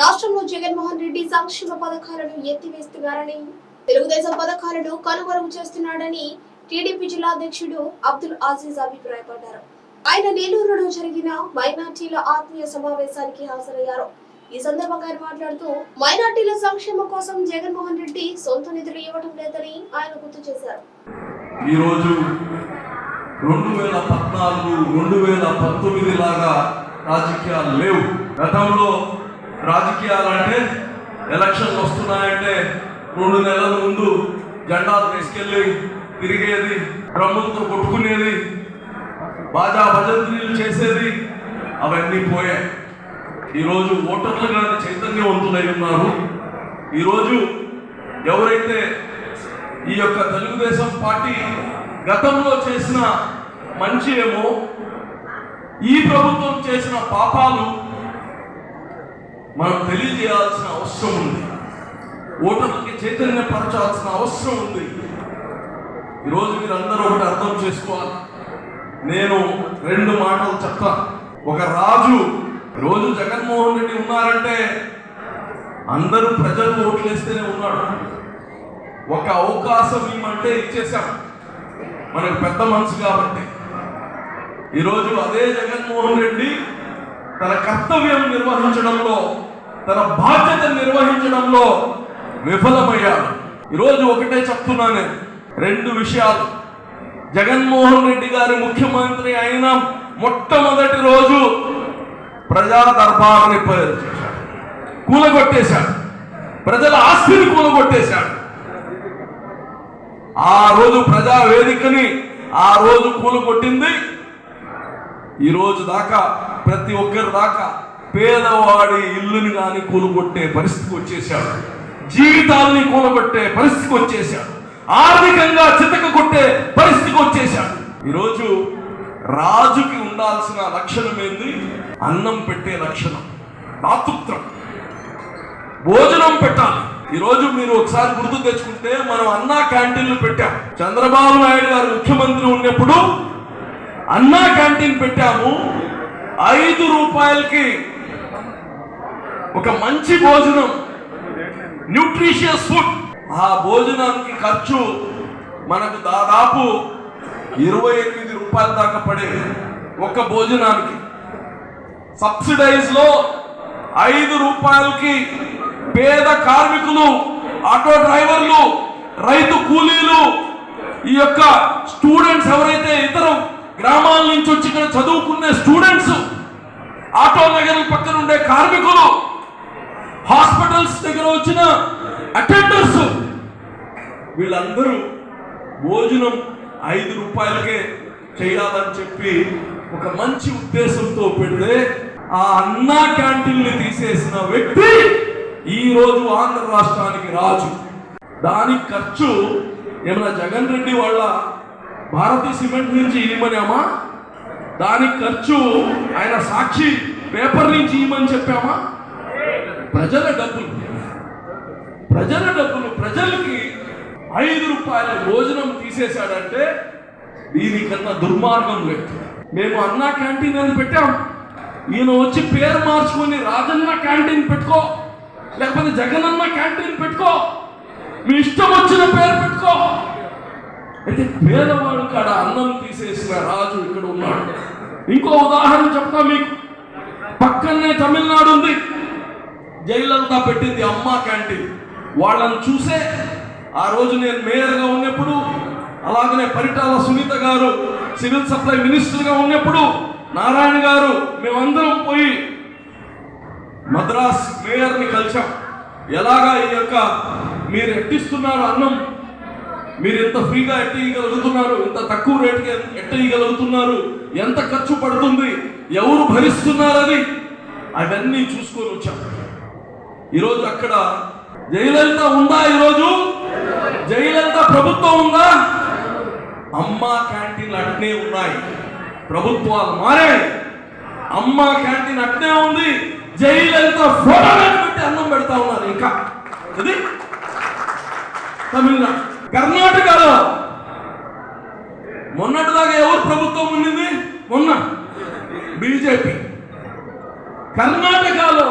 రాష్ట్రంలో జగన్మోహన్ రెడ్డి సంక్షేమ పథకాలను ఎత్తివేస్తున్నారని, తెలుగుదేశం పథకాలను కనుమరుగు చేస్తున్నాడని టీడీపీ జిల్లా అధ్యక్షుడు అబ్దుల్ అజీజ్ అభిప్రాయపడ్డారు. ఆయన నెల్లూరులో జరిగిన మైనార్టీల ఆత్మీయ సమావేశానికి హాజరయ్యారు. ఈ సందర్భంగా ఆయన మాట్లాడుతూ మైనార్టీల సంక్షేమం కోసం జగన్మోహన్ రెడ్డి సొంత నిధులు ఇవ్వడం లేదని ఆయన గుర్తు చేశారు. ఈ రోజు 2014-2019 లాగా రాజకీయాలు లేవు. గతంలో రాజకీయాలంటే ఎలక్షన్లు వస్తున్నాయంటే 2 నెలల ముందు జెండాలు తీసుకెళ్ళి తిరిగేది, డ్రమ్ములతో కొట్టుకునేది, బాజా భజంత్రీలు చేసేది, అవన్నీ పోయాయి. ఈరోజు ఓటర్లు కానీ చైతన్యవంతులై ఉన్నారు. ఈరోజు ఎవరైతే ఈ యొక్క తెలుగుదేశం పార్టీ గతంలో చేసిన మంచి ఏమో, ఈ ప్రభుత్వం చేసిన పాపాలు మనం తెలియజేయాల్సిన అవసరం ఉంది. ఓటర్లకి చైతన్యపరచాల్సిన అవసరం ఉంది. ఈరోజు మీరు అందరూ ఒకటి అర్థం చేసుకోవాలి. నేను 2 మాటలు చెప్తాను. ఒక రాజు, రోజు జగన్మోహన్ రెడ్డి ఉన్నారంటే అందరూ ప్రజలు ఓట్లేస్తేనే ఉన్నాడు. ఒక అవకాశం ఇవ్వమంటే ఇచ్చేశాం, మనకు పెద్ద మనసు కాబట్టి. ఈరోజు అదే జగన్మోహన్ రెడ్డి తన కర్తవ్యం నిర్వహించడంలో, తన బాధ్యత నిర్వహించడంలో విఫలమయ్యాడు. ఈరోజు ఒకటే చెప్తున్నాను, 2 విషయాలు. జగన్మోహన్ రెడ్డి గారి ముఖ్యమంత్రి అయిన మొట్టమొదటి రోజు ప్రజా దర్బార్ని కూలగొట్టేశాడు, ప్రజల ఆస్తిని కూలగొట్టేశాడు. ఆ రోజు ప్రజా వేదికని ఆ రోజు కూలగొట్టింది. ఈ రోజు దాకా ప్రతి ఒక్కరి దాకా పేదవాడి ఇల్లుని కానీ కూలగొట్టే పరిస్థితికి వచ్చేసాడు, జీవితాలని కూలగొట్టే పరిస్థితికి వచ్చేసాడు, ఆర్థికంగా చితక కొట్టే పరిస్థితికి వచ్చేసాడు. ఈరోజు రాజుకి ఉండాల్సిన లక్షణం ఏంది? అన్నం పెట్టే లక్షణం, దాతృత్వం, భోజనం పెట్టాలి. ఈరోజు మీరు ఒకసారి గుర్తు తెచ్చుకుంటే మనం అన్నా క్యాంటీన్లు పెట్టాం. చంద్రబాబు నాయుడు గారు ముఖ్యమంత్రి ఉన్నప్పుడు అన్నా క్యాంటీన్ పెట్టాము. 5 రూపాయలకి ఒక మంచి భోజనం, న్యూట్రిషియస్ ఫుడ్. ఆ భోజనానికి ఖర్చు మనకు దాదాపు 28 రూపాయల దాకా పడేది ఒక భోజనానికి. సబ్సిడైజ్ లో 5 రూపాయలకి పేద కార్మికులు, ఆటో డ్రైవర్లు, రైతు కూలీలు, ఈ యొక్క స్టూడెంట్స్ ఎవరైతే ఇతర గ్రామాల నుంచి వచ్చి ఇక్కడ చదువుకునే స్టూడెంట్స్, ఆటో నగర్ పక్కన ఉండే కార్మికులు, హాస్పిటల్స్ దగ్గర వచ్చిన అటెండర్స్, వీళ్ళందరూ భోజనం 5 రూపాయలకే చేయాలని చెప్పి ఒక మంచి ఉద్దేశంతో పెడితే ఆ అన్నా క్యాంటీన్ని తీసేసిన వ్యక్తి ఈ రోజు ఆంధ్ర రాష్ట్రానికి రాజు. దానికి ఖర్చు ఏమైనా జగన్ రెడ్డి వాళ్ళ భారతీయ సిమెంట్ నుంచి ఇవ్వమనామా? దానికి ఖర్చు ఆయన సాక్షి పేపర్ నుంచి ఇవ్వమని చెప్పామా? ప్రజల డబ్బులు, ప్రజలకి 5 రూపాయల భోజనం తీసేశాడంటే దీనికన్నా దుర్మార్గం లేదు. మేము అన్నా క్యాంటీన్ అని పెట్టాం, ఈయన వచ్చి పేరు మార్చుకొని రాజన్న క్యాంటీన్ పెట్టుకో, లేకపోతే జగనన్న క్యాంటీన్ పెట్టుకో, మీ ఇష్టం వచ్చిన పేరు పెట్టుకో. అయితే పేదవాడు కాడ అన్నం తీసేసిన రాజు ఇక్కడ ఉన్నాడు. ఇంకో ఉదాహరణ చెప్తా మీకు. పక్కనే తమిళనాడు ఉంది, జయలలిత పెట్టింది అమ్మ క్యాంటీన్. వాళ్ళని చూసే ఆ రోజు నేను మేయర్గా ఉన్నప్పుడు, అలాగనే పరిటాల సునీత గారు సివిల్ సప్లై మినిస్టర్గా ఉన్నప్పుడు, నారాయణ గారు, మేమందరం పోయి మద్రాస్ మేయర్ని కలిసాం. ఎలాగా ఈ యొక్క మీరు ఎట్టిస్తున్నారు అన్నం, మీరు ఎంత ఫ్రీగా ఎట్టగలుగుతున్నారు, ఇంత తక్కువ రేటుకి ఎట్టగలుగుతున్నారు, ఎంత ఖర్చు పడుతుంది, ఎవరు భరిస్తున్నారని అవన్నీ చూసుకొని వచ్చాం. ఈరోజు అక్కడ జయలలిత ఉందా? ఈరోజు జయలలిత ప్రభుత్వం ఉందా? అమ్మ క్యాంటీన్లు అట్నే ఉన్నాయి. ప్రభుత్వాలు మారాయి, అమ్మ క్యాంటీన్ అట్నే ఉంది. జయలలిత ఫోటో పెట్టి అన్నం పెడతా ఉన్నారు. ఇంకా ఇది తమిళనాడు. కర్ణాటకలో మొన్నటిదాకా ఎవరు ప్రభుత్వం ఉండింది? మొన్న బీజేపీ. కర్ణాటకలో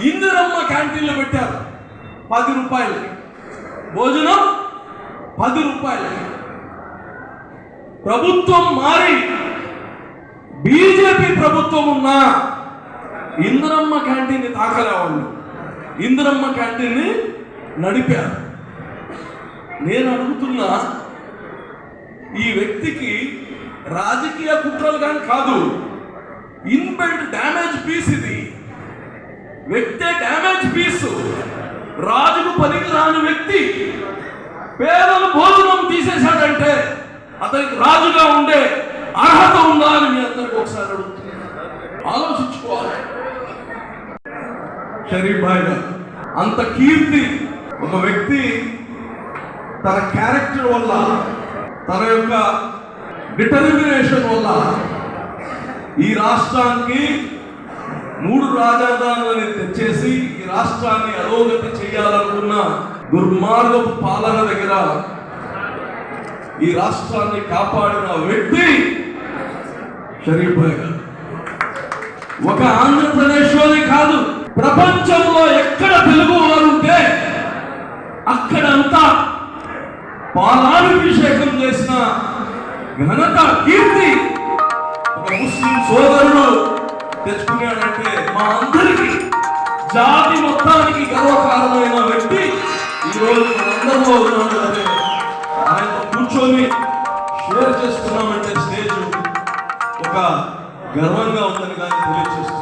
ఇందిరమ్మ క్యాంటీన్లు పెట్టారు 10 రూపాయలకి భోజనం 10 రూపాయలకి. ప్రభుత్వం మారి బీజేపీ ప్రభుత్వం ఉన్నా ఇందిరమ్మ క్యాంటీన్ని తాకలేవాళ్ళు, ఇందిరమ్మ క్యాంటీన్ని నడిపారు. నేను అడుగుతున్నా, ఈ వ్యక్తికి రాజకీయ కుట్రలు కానీ కాదు, ఇన్బిల్ట్ డ్యామేజ్ పీస్ ఇది. వ్యక్తే డ్యామేజ్ పీస్. రాజుకు పనికి రాని వ్యక్తి పేదల భోజనం తీసేశాడంటే అతనికి రాజుగా ఉండే అర్హత ఉందా అని మీ అందరికి ఒకసారి అడుగుతున్నా, ఆలోచించుకోవాలి. షరీఫ్ భాయ్ గారు అంత కీర్తి ఒక వ్యక్తి తన క్యారెక్టర్ వల్ల, తన యొక్క డిటర్మినేషన్ వల్ల ఈ రాష్ట్రానికి 3 రాజధానులని తెచ్చేసి ఈ రాష్ట్రాన్ని అధోగతి చేయాలనుకున్న దుర్మార్గపు పాలన దగ్గర ఈ రాష్ట్రాన్ని కాపాడిన వ్యక్తి షరీఫ్ భాయ్ గారు. ఒక ఆంధ్రప్రదేశ్లోనే కాదు, ప్రపంచంలో ఎక్కడ తెలుగు వారు ఉంటే అక్కడంతా పాలాభిషేకం చేసిన ఘనత, కీర్తి ఒక ముస్లిం సోదరుడు తెచ్చుకున్నాడంటే మా అందరికీ, జాతి మొత్తానికి గర్వకారణమైన వ్యక్తి ఈరోజు మనందరిలో ఉన్నాడు. అంటే ఆయనతో కూర్చొని షేర్ చేసుకున్నామంటే స్టేజ్ ఒక గర్వంగా ఉందని కానీ తెలియజేస్తుంది.